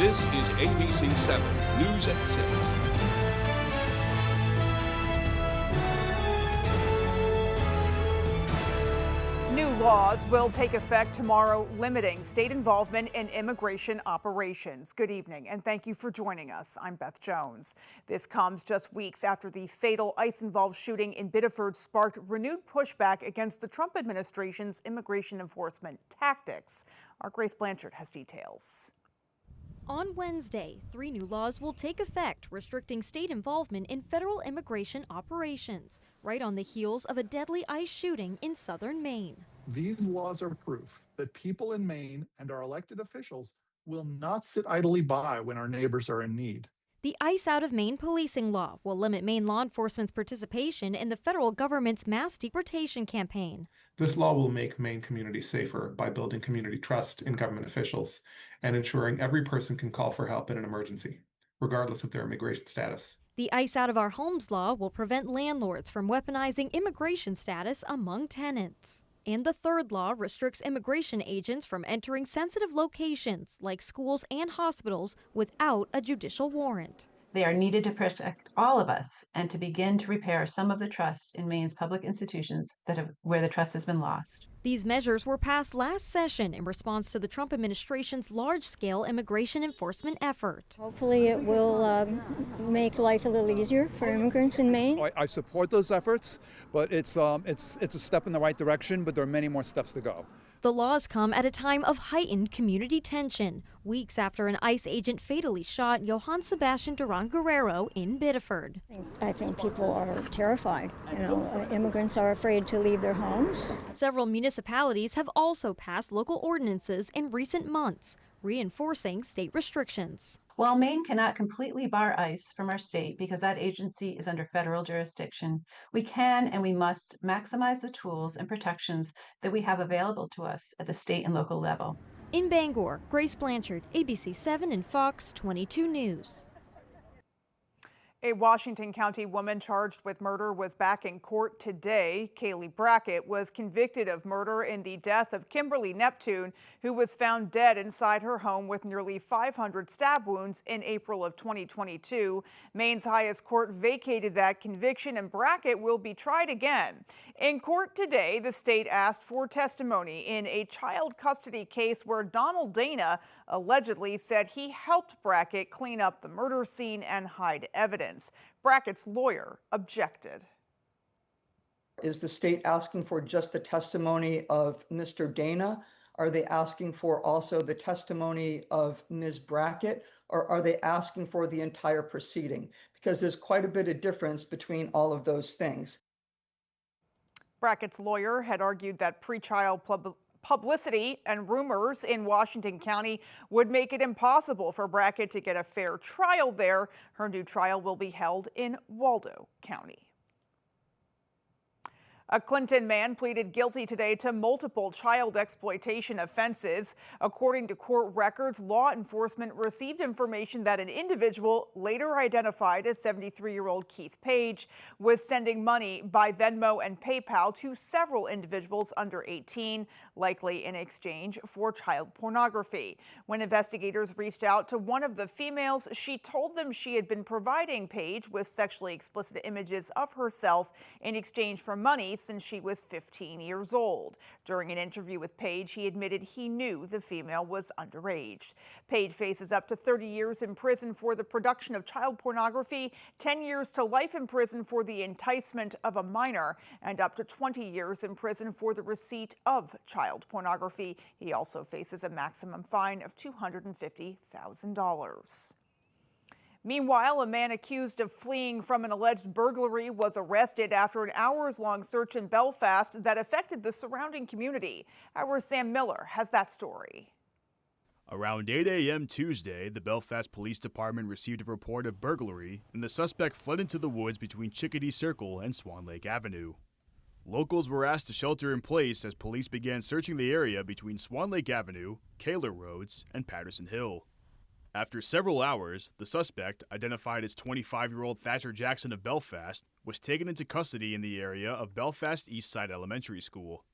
This is ABC 7 News at 6. New laws will take effect tomorrow limiting state involvement in immigration operations. Good evening and thank you for joining us. I'm Beth Jones. This comes just weeks after the fatal ICE-involved shooting in Biddeford sparked renewed pushback against the Trump administration's immigration enforcement tactics. Our Grace Blanchard has details. On Wednesday, 3 new laws will take effect restricting state involvement in federal immigration operations, right on the heels of a deadly ICE shooting in southern Maine. These laws are proof that people in Maine and our elected officials will not sit idly by when our neighbors are in need. The ICE Out of Maine policing law will limit Maine law enforcement's participation in the federal government's mass deportation campaign. This law will make Maine communities safer by building community trust in government officials and ensuring every person can call for help in an emergency, regardless of their immigration status. The ICE Out of Our Homes law will prevent landlords from weaponizing immigration status among tenants. And the third law restricts immigration agents from entering sensitive locations like schools and hospitals without a judicial warrant. They are needed to protect all of us and to begin to repair some of the trust in Maine's public institutions where the trust has been lost. These measures were passed last session in response to the Trump administration's large-scale immigration enforcement effort. Hopefully it will make life a little easier for immigrants in Maine. I support those efforts, but it's a step in the right direction, but there are many more steps to go. The laws come at a time of heightened community tension, weeks after an ICE agent fatally shot Johann Sebastian Duran Guerrero in Biddeford. I think people are terrified. Immigrants are afraid to leave their homes. Several municipalities have also passed local ordinances in recent months, reinforcing state restrictions. While Maine cannot completely bar ICE from our state because that agency is under federal jurisdiction, we can and we must maximize the tools and protections that we have available to us at the state and local level. In Bangor, Grace Blanchard, ABC 7 and Fox 22 News. A Washington County woman charged with murder was back in court today. Kaylee Brackett was convicted of murder in the death of Kimberly Neptune, who was found dead inside her home with nearly 500 stab wounds in April of 2022. Maine's highest court vacated that conviction, and Brackett will be tried again. In court today, the state asked for testimony in a child custody case where Donald Dana allegedly said he helped Brackett clean up the murder scene and hide evidence. Brackett's lawyer objected. Is the state asking for just the testimony of Mr. Dana? Are they asking for also the testimony of Ms. Brackett? Or are they asking for the entire proceeding? Because there's quite a bit of difference between all of those things. Brackett's lawyer had argued that pretrial publicity and rumors in Washington County would make it impossible for Brackett to get a fair trial there. Her new trial will be held in Waldo County. A Clinton man pleaded guilty today to multiple child exploitation offenses. According to court records, law enforcement received information that an individual, later identified as 73-year-old Keith Page, was sending money by Venmo and PayPal to several individuals under 18, likely in exchange for child pornography. When investigators reached out to one of the females, she told them she had been providing Page with sexually explicit images of herself in exchange for money since she was 15 years old. During an interview with Page, he admitted he knew the female was underage. Page faces up to 30 years in prison for the production of child pornography, 10 years to life in prison for the enticement of a minor, and up to 20 years in prison for the receipt of child pornography. He also faces a maximum fine of $250,000. Meanwhile, a man accused of fleeing from an alleged burglary was arrested after an hours-long search in Belfast that affected the surrounding community. Our Sam Miller has that story. Around 8 a.m. Tuesday, the Belfast Police Department received a report of burglary, and the suspect fled into the woods between Chickadee Circle and Swan Lake Avenue. Locals were asked to shelter in place as police began searching the area between Swan Lake Avenue, Kaler Roads, and Patterson Hill. After several hours, the suspect, identified as 25-year-old Thatcher Jackson of Belfast, was taken into custody in the area of Belfast East Side Elementary School.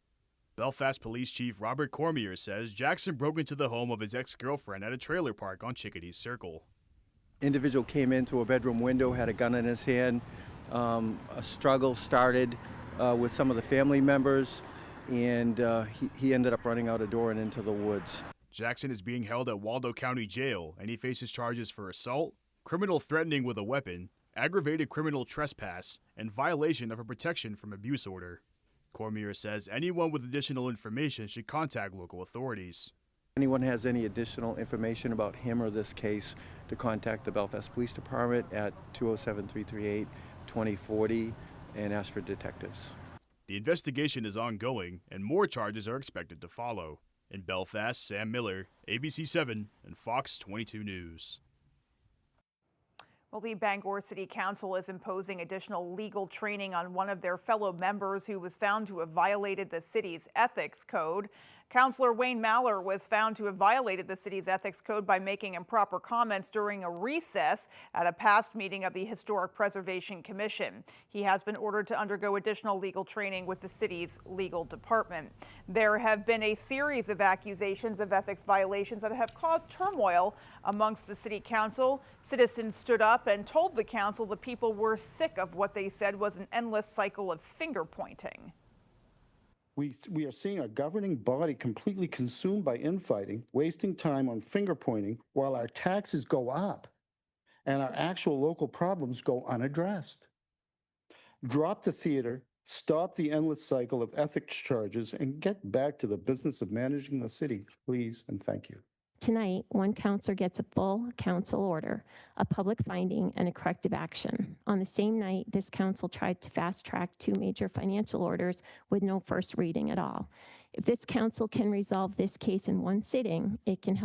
Belfast Police Chief Robert Cormier says Jackson broke into the home of his ex-girlfriend at a trailer park on Chickadee Circle. Individual came into a bedroom window, had a gun in his hand. A struggle started with some of the family members, and he ended up running out a door and into the woods. Jackson is being held at Waldo County Jail, and he faces charges for assault, criminal threatening with a weapon, aggravated criminal trespass, and violation of a protection from abuse order. Cormier says anyone with additional information should contact local authorities. Anyone has any additional information about him or this case to contact the Belfast Police Department at 207-338-2040 and ask for detectives. The investigation is ongoing, and more charges are expected to follow. In Belfast, Sam Miller, ABC7 and Fox 22 News. Well, the Bangor City Council is imposing additional legal training on one of their fellow members who was found to have violated the city's ethics code. Councillor Wayne Maller was found to have violated the city's ethics code by making improper comments during a recess at a past meeting of the Historic Preservation Commission. He has been ordered to undergo additional legal training with the city's legal department. There have been a series of accusations of ethics violations that have caused turmoil amongst the city council. Citizens stood up and told the council the people were sick of what they said was an endless cycle of finger pointing. We are seeing a governing body completely consumed by infighting, wasting time on finger pointing while our taxes go up and our actual local problems go unaddressed. Drop the theater, stop the endless cycle of ethics charges, and get back to the business of managing the city, please, and thank you. Tonight, one counselor gets a full council order, a public finding, and a corrective action. On the same night, this council tried to fast-track 2 major financial orders with no first reading at all. If this council can resolve this case in one sitting, it can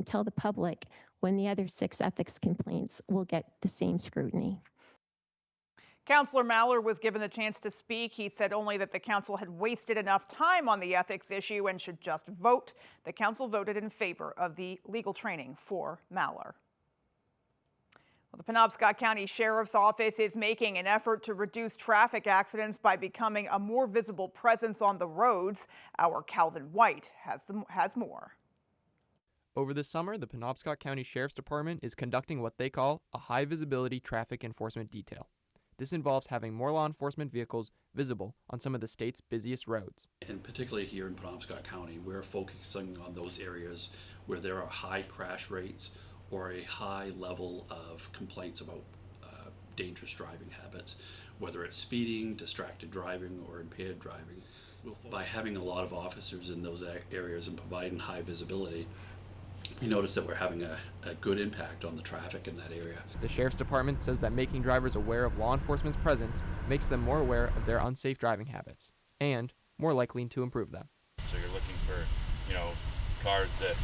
tell the public when the other 6 ethics complaints will get the same scrutiny. Councillor Maller was given the chance to speak. He said only that the council had wasted enough time on the ethics issue and should just vote. The council voted in favor of the legal training for Maller. Well, the Penobscot County Sheriff's Office is making an effort to reduce traffic accidents by becoming a more visible presence on the roads. Our Calvin White has more. Over the summer, the Penobscot County Sheriff's Department is conducting what they call a high-visibility traffic enforcement detail. This involves having more law enforcement vehicles visible on some of the state's busiest roads. And particularly here in Penobscot County, we're focusing on those areas where there are high crash rates or a high level of complaints about dangerous driving habits, whether it's speeding, distracted driving, or impaired driving. By having a lot of officers in those areas and providing high visibility, we notice that we're having a good impact on the traffic in that area. The Sheriff's Department says that making drivers aware of law enforcement's presence makes them more aware of their unsafe driving habits and more likely to improve them. So you're looking for, cars that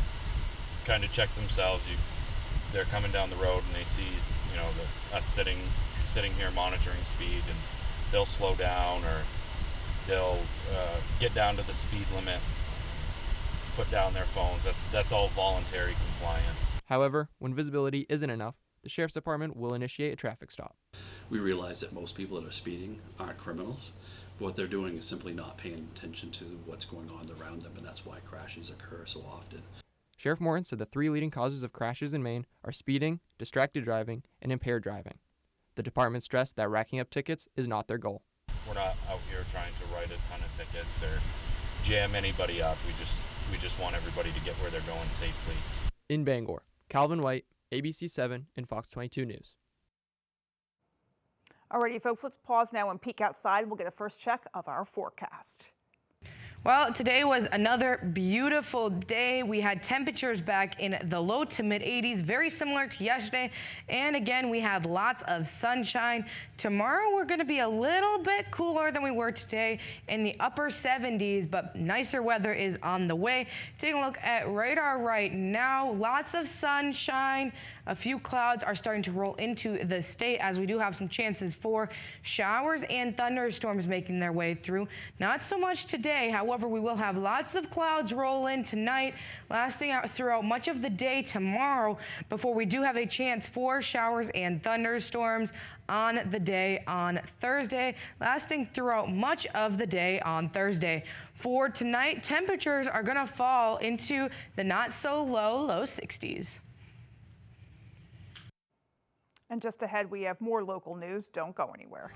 kind of check themselves. They're coming down the road and they see, us sitting here monitoring speed, and they'll slow down or they'll get down to the speed limit, put down their phones. That's all voluntary compliance. However, when visibility isn't enough, the Sheriff's Department will initiate a traffic stop. We realize that most people that are speeding aren't criminals. What they're doing is simply not paying attention to what's going on around them, and that's why crashes occur so often. Sheriff Morton said the 3 leading causes of crashes in Maine are speeding, distracted driving, and impaired driving. The department stressed that racking up tickets is not their goal. We're not out here trying to write a ton of tickets or jam anybody up. We just want everybody to get where they're going safely. In Bangor, Calvin White, ABC7 and Fox 22 News. Alrighty, folks, let's pause now and peek outside. We'll get a first check of our forecast. Well, today was another beautiful day. We had temperatures back in the low to mid 80s, very similar to yesterday. And again, we had lots of sunshine. Tomorrow, we're going to be a little bit cooler than we were today in the upper 70s, but nicer weather is on the way. Taking a look at radar right now, lots of sunshine. A few clouds are starting to roll into the state as we do have some chances for showers and thunderstorms making their way through. Not so much today. However, we will have lots of clouds roll in tonight, lasting out throughout much of the day tomorrow before we do have a chance for showers and thunderstorms on the day on Thursday, lasting throughout much of the day on Thursday. For tonight, temperatures are going to fall into the not so low 60s. And just ahead, we have more local news. Don't go anywhere.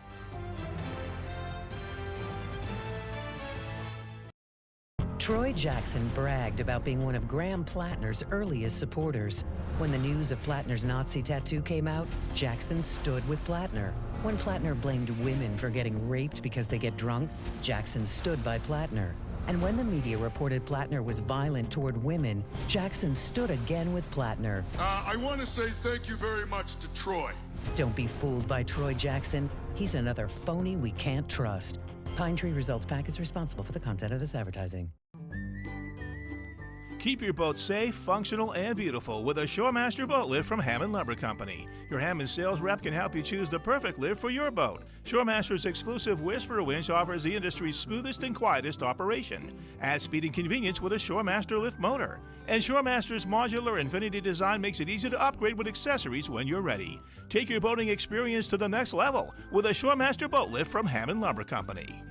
Troy Jackson bragged about being one of Graham Plattner's earliest supporters. When the news of Plattner's Nazi tattoo came out, Jackson stood with Plattner. When Plattner blamed women for getting raped because they get drunk, Jackson stood by Plattner. And when the media reported Plattner was violent toward women, Jackson stood again with Plattner. I want to say thank you very much to Troy. Don't be fooled by Troy Jackson. He's another phony we can't trust. Pine Tree Results PAC is responsible for the content of this advertising. Keep your boat safe, functional, and beautiful with a Shoremaster boat lift from Hammond Lumber Company. Your Hammond sales rep can help you choose the perfect lift for your boat. Shoremaster's exclusive Whisperer winch offers the industry's smoothest and quietest operation. Add speed and convenience with a Shoremaster lift motor. And Shoremaster's modular infinity design makes it easy to upgrade with accessories when you're ready. Take your boating experience to the next level with a Shoremaster boat lift from Hammond Lumber Company.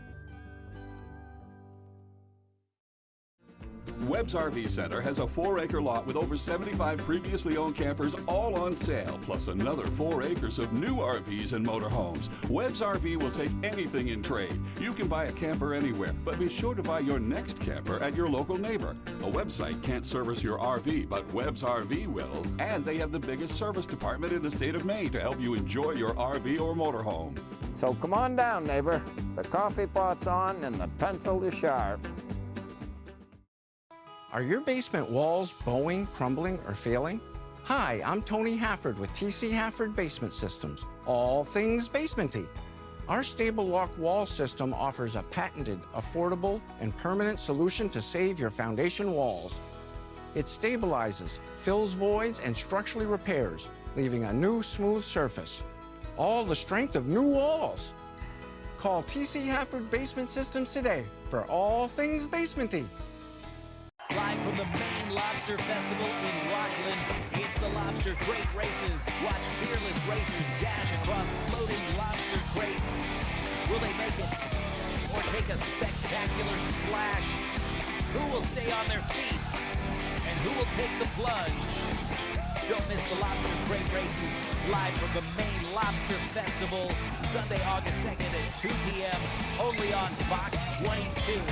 Webb's RV Center has a 4-acre lot with over 75 previously owned campers all on sale, plus another 4 acres of new RVs and motorhomes. Webb's RV will take anything in trade. You can buy a camper anywhere, but be sure to buy your next camper at your local neighbor. A website can't service your RV, but Webb's RV will. And they have the biggest service department in the state of Maine to help you enjoy your RV or motorhome. So come on down, neighbor. The coffee pot's on and the pencil is sharp. Are your basement walls bowing, crumbling, or failing? Hi, I'm Tony Hafford with TC Hafford Basement Systems, all things basementy. Our Stable Lock wall system offers a patented, affordable, and permanent solution to save your foundation walls. It stabilizes, fills voids, and structurally repairs, leaving a new smooth surface. All the strength of new walls. Call TC Hafford Basement Systems today for all things basementy. Live from the Maine Lobster Festival in Rockland, it's the Lobster Crate Races. Watch fearless racers dash across floating lobster crates. Will they make it or take a spectacular splash? Who will stay on their feet and who will take the plunge? Don't miss the Lobster Crate Races live from the Maine Lobster Festival, Sunday, August 2nd at 2 p.m. only on Fox 22.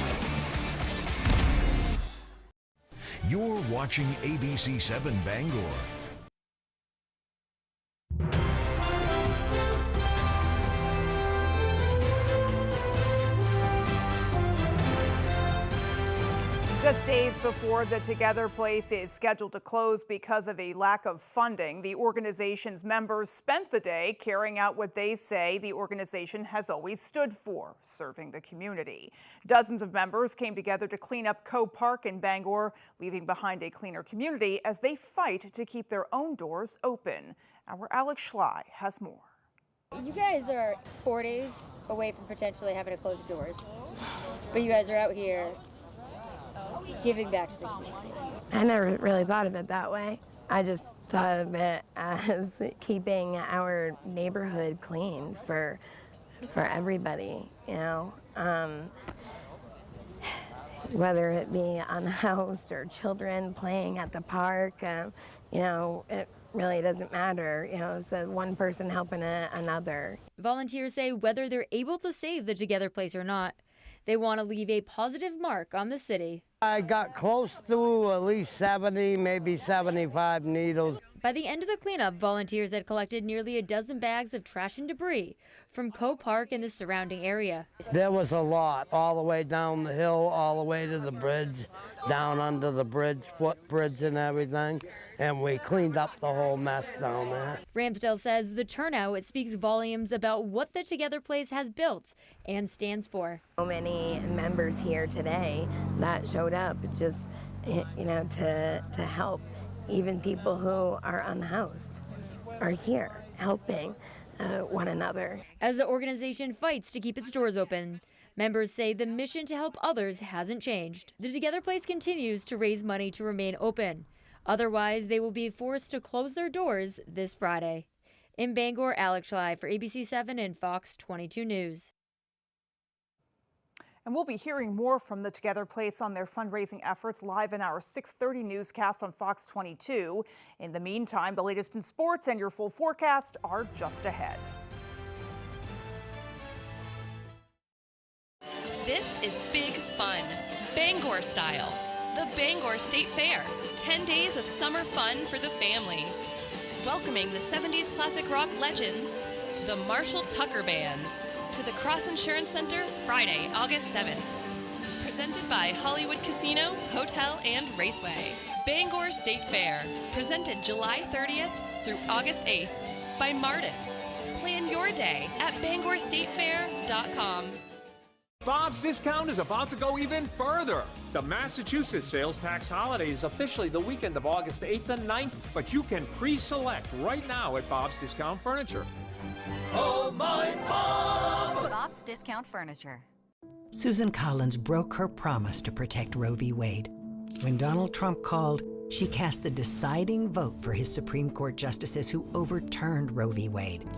You're watching ABC 7 Bangor. Just days before the Together Place is scheduled to close because of a lack of funding, the organization's members spent the day carrying out what they say the organization has always stood for, serving the community. Dozens of members came together to clean up Coe Park in Bangor, leaving behind a cleaner community as they fight to keep their own doors open. Our Alex Schley has more. You guys are 4 days away from potentially having to close your doors, but you guys are out here giving back to the community. I never really thought of it that way. I just thought of it as keeping our neighborhood clean for everybody, you know. Whether it be unhoused or children playing at the park, you know, it really doesn't matter. You know, so one person helping another. Volunteers say whether they're able to save the Together Place or not, they want to leave a positive mark on the city. I got close to at least 70, maybe 75 needles. By the end of the cleanup, volunteers had collected nearly a dozen bags of trash and debris from Coe Park and the surrounding area. There was a lot, all the way down the hill, all the way to the bridge, down under the bridge, footbridge and everything, and we cleaned up the whole mess down there. Ramsdale says the turnout speaks volumes about what the Together Place has built and stands for. So many members here today that showed up just, you know, to help even people who are unhoused are here helping one another. As the organization fights to keep its doors open, members say the mission to help others hasn't changed. The Together Place continues to raise money to remain open. Otherwise, they will be forced to close their doors this Friday. In Bangor, Alex Schley for ABC 7 and Fox 22 News. And we'll be hearing more from the Together Place on their fundraising efforts live in our 6:30 newscast on Fox 22. In the meantime, the latest in sports and your full forecast are just ahead. This is big fun, Bangor style. The Bangor State Fair, 10 days of summer fun for the family. Welcoming the 70s classic rock legends, the Marshall Tucker Band, to the Cross Insurance Center Friday, August 7th. Presented by Hollywood Casino, Hotel, and Raceway. Bangor State Fair, presented July 30th through August 8th by Martin's. Plan your day at BangorStateFair.com. Bob's Discount is about to go even further. The Massachusetts sales tax holiday is officially the weekend of August 8th and 9th, but you can pre-select right now at Bob's Discount Furniture. Oh, my Bob! Bob's Discount Furniture. Susan Collins broke her promise to protect Roe v. Wade. When Donald Trump called, she cast the deciding vote for his Supreme Court justices who overturned Roe v. Wade.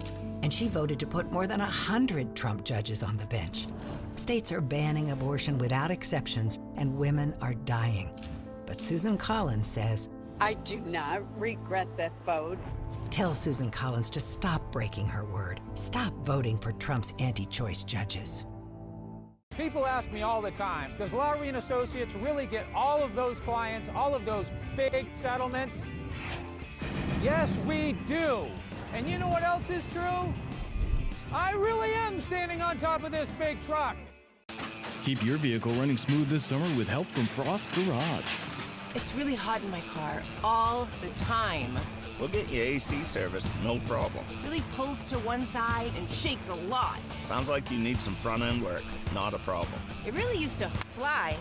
And she voted to put more than 100 Trump judges on the bench. States are banning abortion without exceptions, and women are dying. But Susan Collins says, I do not regret that vote. Tell Susan Collins to stop breaking her word. Stop voting for Trump's anti-choice judges. People ask me all the time, does Lowry & Associates really get all of those clients, all of those big settlements? Yes, we do. And you know what else is true? I really am standing on top of this big truck. Keep your vehicle running smooth this summer with help from Frost Garage. It's really hot in my car all the time. We'll get you AC service, no problem. Really pulls to one side and shakes a lot. Sounds like you need some front-end work. Not a problem. It really used to fly.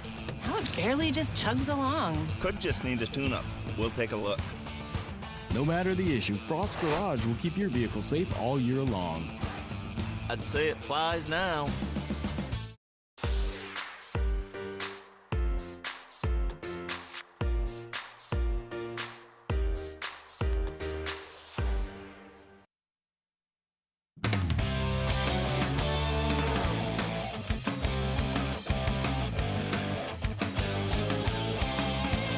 Now it barely just chugs along. Could just need a tune-up. We'll take a look. No matter the issue, Frost Garage will keep your vehicle safe all year long. I'd say it flies now.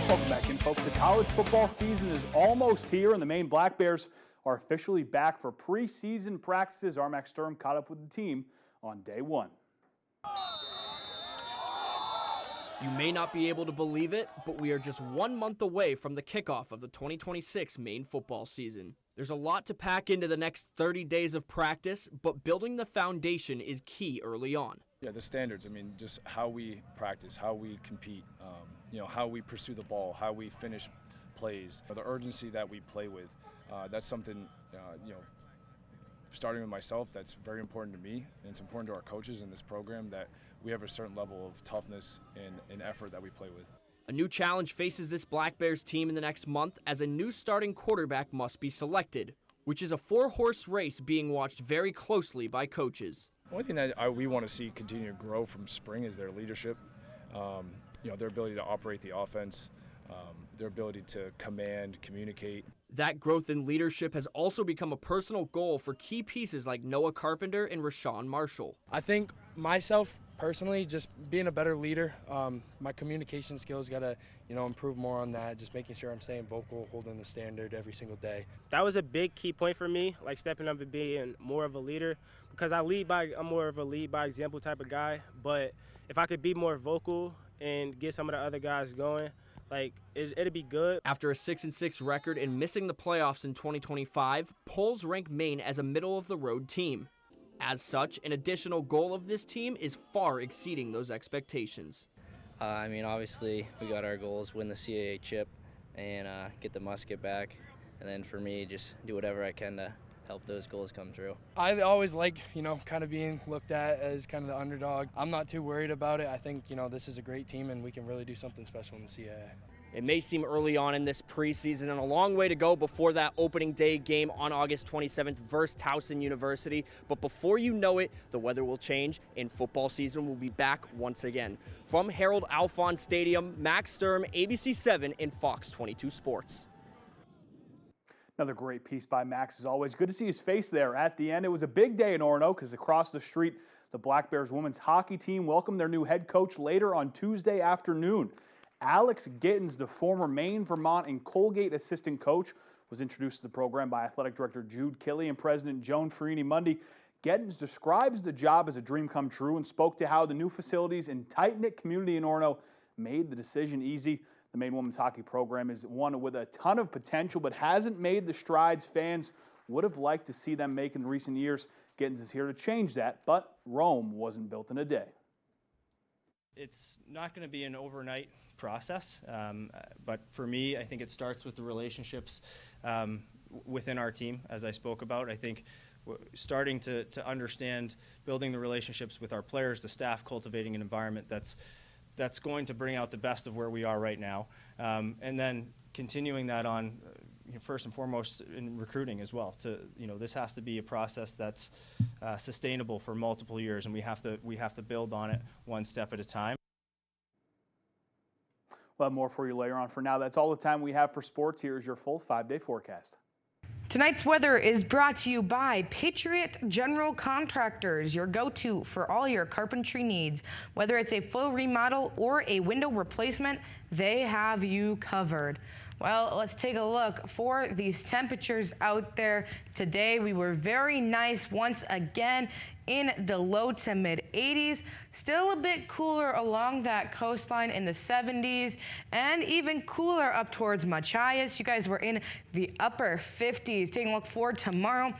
Welcome back in, folks. The college football season is almost here, and the Maine Black Bears are officially back for preseason practices. Armac Sturm caught up with the team on day one. You may not be able to believe it, but we are just 1 month away from the kickoff of the 2026 Maine football season. There's a lot to pack into the next 30 days of practice, but building the foundation is key early on. Yeah, the standards. I mean, just how we practice, how we compete, how we pursue the ball, how we finish plays, the urgency that we play with. That's something, starting with myself, that's very important to me, and it's important to our coaches in this program that we have a certain level of toughness and effort that we play with. A new challenge faces this Black Bears team in the next month as a new starting quarterback must be selected, which is a 4-horse race being watched very closely by coaches. One thing that we want to see continue to grow from spring is their leadership, their ability to operate the offense, their ability to command, communicate. That growth in leadership has also become a personal goal for key pieces like Noah Carpenter and Rashawn Marshall. I think myself, personally, just being a better leader, my communication skills got to, improve more on that, just making sure I'm staying vocal, holding the standard every single day. That was a big key point for me, like stepping up and being more of a leader, because I'm more of a lead by example type of guy, but if I could be more vocal and get some of the other guys going, it'd be good. After a 6-6 record and missing the playoffs in 2025, polls rank Maine as a middle-of-the-road team. As such, an additional goal of this team is far exceeding those expectations. Obviously, we got our goals, win the CAA chip and get the musket back. And then for me, just do whatever I can to help those goals come true. I always like, kind of being looked at as kind of the underdog. I'm not too worried about it. I think, this is a great team and we can really do something special in the CAA. It may seem early on in this preseason and a long way to go before that opening day game on August 27th versus Towson University, but before you know it, the weather will change and football season will be back once again. From Harold Alphonse Stadium, Max Sturm, ABC 7 and Fox 22 Sports. Another great piece by Max as always. Good to see his face there at the end. It was a big day in Orono because across the street, the Black Bears women's hockey team welcomed their new head coach later on Tuesday afternoon. Alex Gittens, the former Maine, Vermont, and Colgate assistant coach, was introduced to the program by athletic director Jude Killey and president Joan Farini Mundy. Gittens describes the job as a dream come true and spoke to how the new facilities and tight-knit community in Orono made the decision easy. The Maine women's hockey program is one with a ton of potential, but hasn't made the strides fans would have liked to see them make in recent years. Gittens is here to change that, but Rome wasn't built in a day. It's not going to be an overnight process, but for me, I think it starts with the relationships within our team, as I spoke about. I think starting to understand building the relationships with our players, the staff, cultivating an environment that's going to bring out the best of where we are right now, and then continuing that on first and foremost in recruiting as well. This has to be a process that's sustainable for multiple years, and we have to build on it one step at a time. We'll have more for you later on. For now, that's all the time we have for sports. Here's your full 5-day forecast. Tonight's weather is brought to you by Patriot General Contractors, your go-to for all your carpentry needs. Whether it's a full remodel or a window replacement, they have you covered. Well, let's take a look for these temperatures out there today. We were very nice once again in the low to mid 80s. Still a bit cooler along that coastline in the 70s, and even cooler up towards Machias. You guys were in the upper 50s. Taking a look forward tomorrow.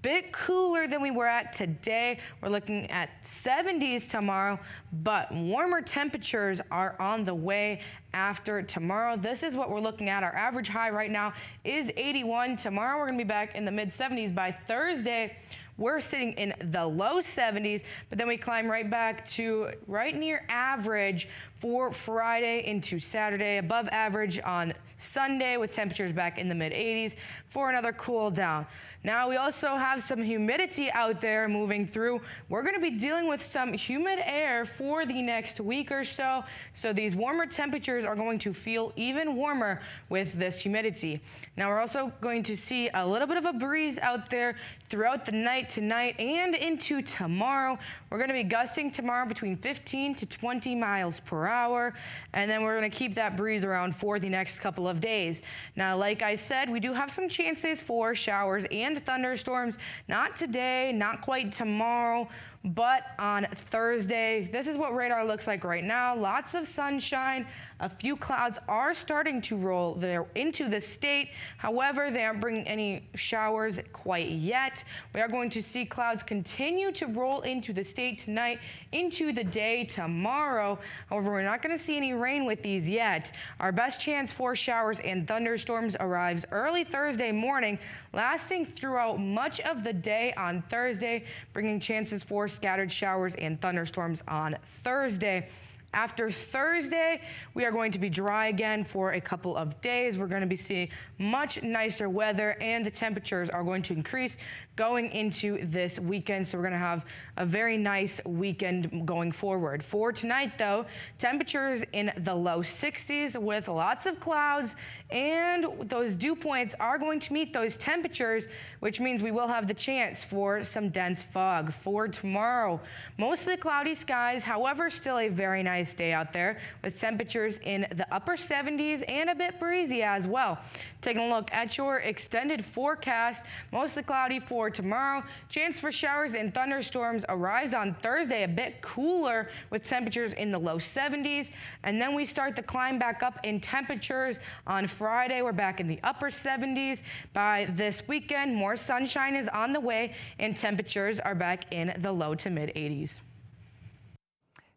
Bit cooler than we were at today. We're looking at 70s tomorrow, but warmer temperatures are on the way after tomorrow. This is what we're looking at. Our average high right now is 81. Tomorrow we're going to be back in the mid 70s. By Thursday, we're sitting in the low 70s, but then we climb right back to right near average for Friday into Saturday, above average on Sunday with temperatures back in the mid 80s for another cool down. Now we also have some humidity out there moving through. We're going to be dealing with some humid air for the next week or so. So these warmer temperatures are going to feel even warmer with this humidity. Now we're also going to see a little bit of a breeze out there throughout the night tonight and into tomorrow. We're going to be gusting tomorrow between 15 to 20 miles per hour, and then we're going to keep that breeze around for the next couple of days. Now, like I said, we do have some chances for showers and thunderstorms. Not today, not quite tomorrow, but on Thursday. This is what radar looks like right now. Lots of sunshine. A few clouds are starting to roll there into the state. However, they aren't bringing any showers quite yet. We are going to see clouds continue to roll into the state tonight, into the day tomorrow. However, we're not going to see any rain with these yet. Our best chance for showers and thunderstorms arrives early Thursday morning, lasting throughout much of the day on Thursday, bringing chances for scattered showers and thunderstorms on Thursday. After Thursday, we are going to be dry again for a couple of days. We're going to be seeing much nicer weather, and the temperatures are going to increase going into this weekend. So we're going to have a very nice weekend going forward. For tonight, though, temperatures in the low 60s with lots of clouds, and those dew points are going to meet those temperatures, which means we will have the chance for some dense fog. For tomorrow, mostly cloudy skies, however, still a very nice day out there with temperatures in the upper 70s and a bit breezy as well. Taking a look at your extended forecast, mostly cloudy for tomorrow. Chance for showers and thunderstorms arrives on Thursday, a bit cooler with temperatures in the low 70s. And then we start the climb back up in temperatures on Friday. We're back in the upper 70s. By this weekend, more sunshine is on the way and temperatures are back in the low to mid 80s.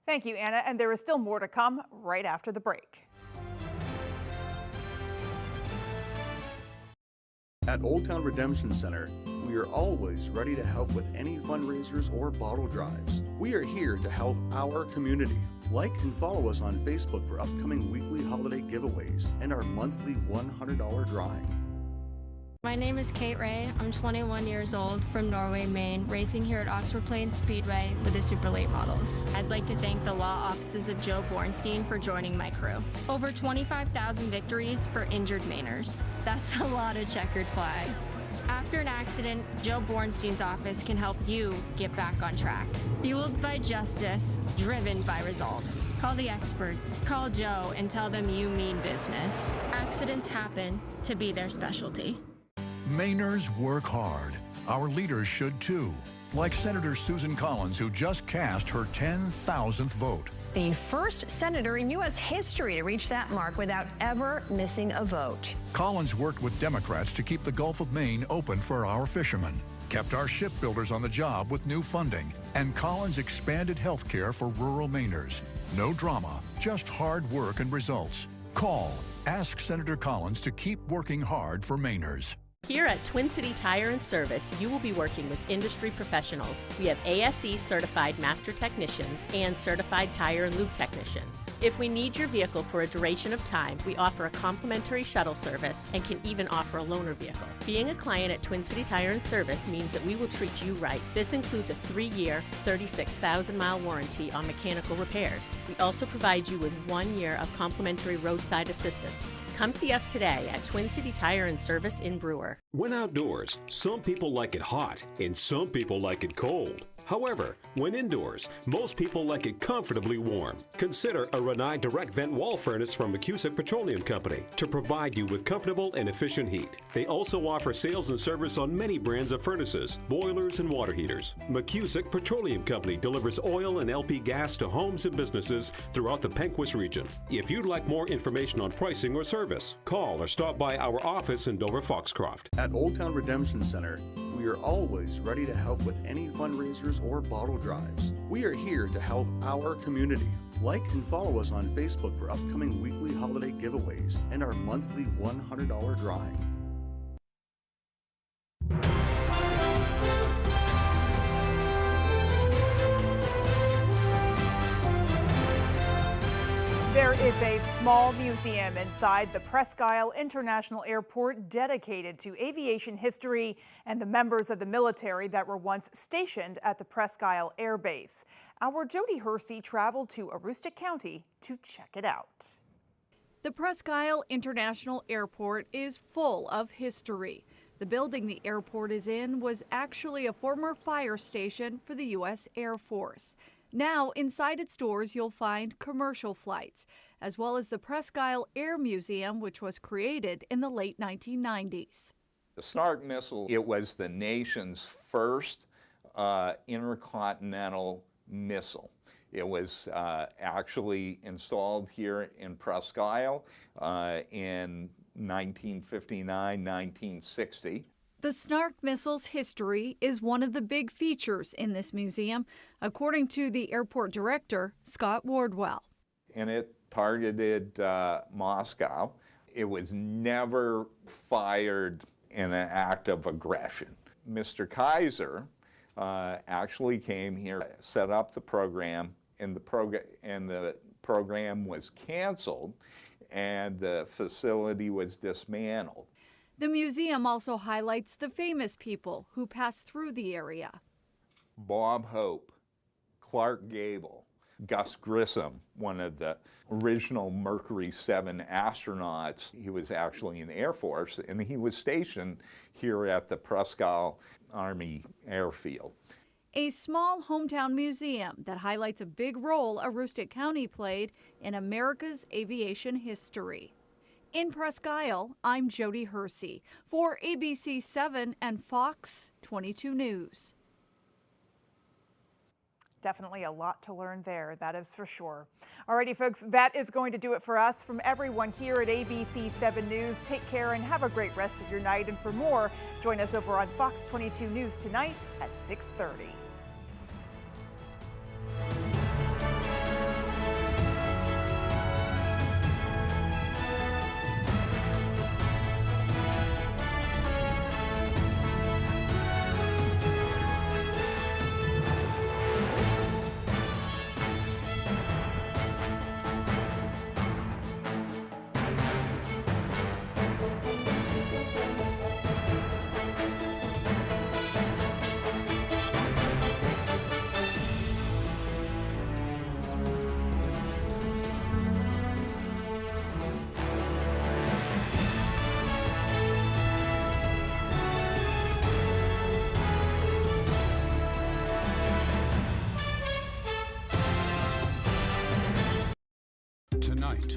Thank you, Anna. And there is still more to come right after the break. At Old Town Redemption Center, we are always ready to help with any fundraisers or bottle drives. We are here to help our community. Like and follow us on Facebook for upcoming weekly holiday giveaways and our monthly $100 drawing. My name is Kate Ray. I'm 21 years old from Norway, Maine, racing here at Oxford Plains Speedway with the super late models. I'd like to thank the law offices of Joe Bornstein for joining my crew. Over 25,000 victories for injured Mainers. That's a lot of checkered flags. After an accident, Joe Bornstein's office can help you get back on track. Fueled by justice, driven by results. Call the experts. Call Joe and tell them you mean business. Accidents happen to be their specialty. Mainers work hard. Our leaders should too. Like Senator Susan Collins, who just cast her 10,000th vote. The first senator in U.S. history to reach that mark without ever missing a vote. Collins worked with Democrats to keep the Gulf of Maine open for our fishermen, kept our shipbuilders on the job with new funding, and Collins expanded health care for rural Mainers. No drama, just hard work and results. Call. Ask Senator Collins to keep working hard for Mainers. Here at Twin City Tire and Service, you will be working with industry professionals. We have ASE certified master technicians and certified tire and lube technicians. If we need your vehicle for a duration of time, we offer a complimentary shuttle service and can even offer a loaner vehicle. Being a client at Twin City Tire and Service means that we will treat you right. This includes a 3-year, 36,000-mile warranty on mechanical repairs. We also provide you with 1 year of complimentary roadside assistance. Come see us today at Twin City Tire and Service in Brewer. When outdoors, some people like it hot and some people like it cold. However, when indoors, most people like it comfortably warm. Consider a Rinnai direct vent wall furnace from McCusick Petroleum Company to provide you with comfortable and efficient heat. They also offer sales and service on many brands of furnaces, boilers, and water heaters. McCusick Petroleum Company delivers oil and LP gas to homes and businesses throughout the Pequot region. If you'd like more information on pricing or service, call or stop by our office in Dover Foxcroft. At Old Town Redemption Center, we are always ready to help with any fundraisers or bottle drives. We are here to help our community. Like and follow us on Facebook for upcoming weekly holiday giveaways and our monthly $100 drawing. There is a small museum inside the Presque Isle International Airport dedicated to aviation history and the members of the military that were once stationed at the Presque Isle Air Base. Our Jody Hersey traveled to Aroostook County to check it out. The Presque Isle International Airport is full of history. The building the airport is in was actually a former fire station for the U.S. Air Force. Now, inside its doors, you'll find commercial flights, as well as the Presque Isle Air Museum, which was created in the late 1990s. The Snark missile, it was the nation's first intercontinental missile. It was actually installed here in Presque Isle in 1959, 1960. The Snark missile's history is one of the big features in this museum, according to the airport director, Scott Wardwell. And it targeted Moscow. It was never fired in an act of aggression. Mr. Kaiser actually came here, set up the program, and the program was canceled, and the facility was dismantled. The museum also highlights the famous people who passed through the area. Bob Hope, Clark Gable, Gus Grissom, one of the original Mercury 7 astronauts. He was actually in the Air Force, and he was stationed here at the Presque Isle Army Airfield. A small hometown museum that highlights a big role Aroostook County played in America's aviation history. In Presque Isle, I'm Jody Hersey for ABC 7 and Fox 22 News. Definitely a lot to learn there, that is for sure. Alrighty, folks, that is going to do it for us. From everyone here at ABC 7 News, take care and have a great rest of your night. And for more, join us over on Fox 22 News tonight at 6:30.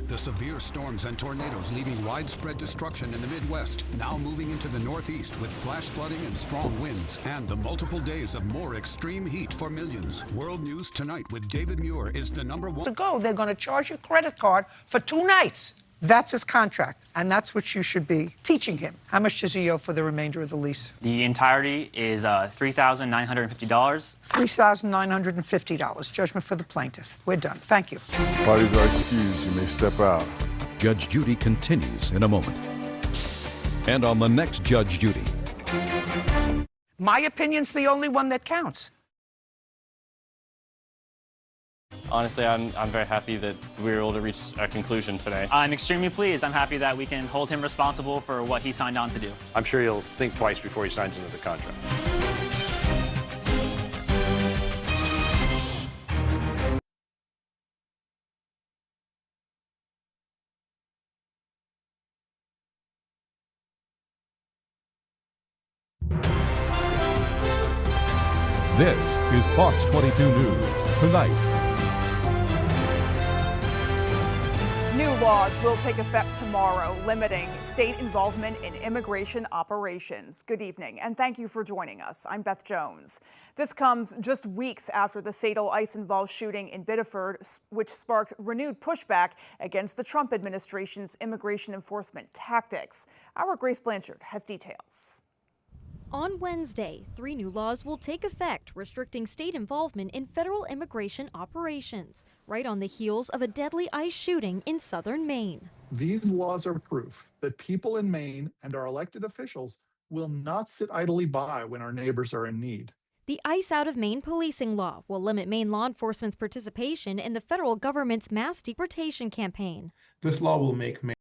The severe storms and tornadoes leaving widespread destruction in the Midwest, now moving into the Northeast with flash flooding and strong winds, and the multiple days of more extreme heat for millions. World News Tonight with David Muir is the #1. To go, they're going to charge your credit card for 2 nights. That's his contract, and that's what you should be teaching him. How much does he owe for the remainder of the lease? The entirety is $3,950. $3,950. Judgment for the plaintiff. We're done. Thank you. Parties are excused. You may step out. Judge Judy continues in a moment. And on the next Judge Judy. My opinion's the only one that counts. Honestly, I'm very happy that we were able to reach a conclusion today. I'm extremely pleased. I'm happy that we can hold him responsible for what he signed on to do. I'm sure he'll think twice before he signs into the contract. This is Fox 22 News Tonight. New laws will take effect tomorrow, limiting state involvement in immigration operations. Good evening, and thank you for joining us. I'm Beth Jones. This comes just weeks after the fatal ICE-involved shooting in Biddeford, which sparked renewed pushback against the Trump administration's immigration enforcement tactics. Our Grace Blanchard has details. On Wednesday, 3 new laws will take effect restricting state involvement in federal immigration operations, right on the heels of a deadly ICE shooting in southern Maine. These laws are proof that people in Maine and our elected officials will not sit idly by when our neighbors are in need. The ICE Out of Maine policing law will limit Maine law enforcement's participation in the federal government's mass deportation campaign. This law will make Maine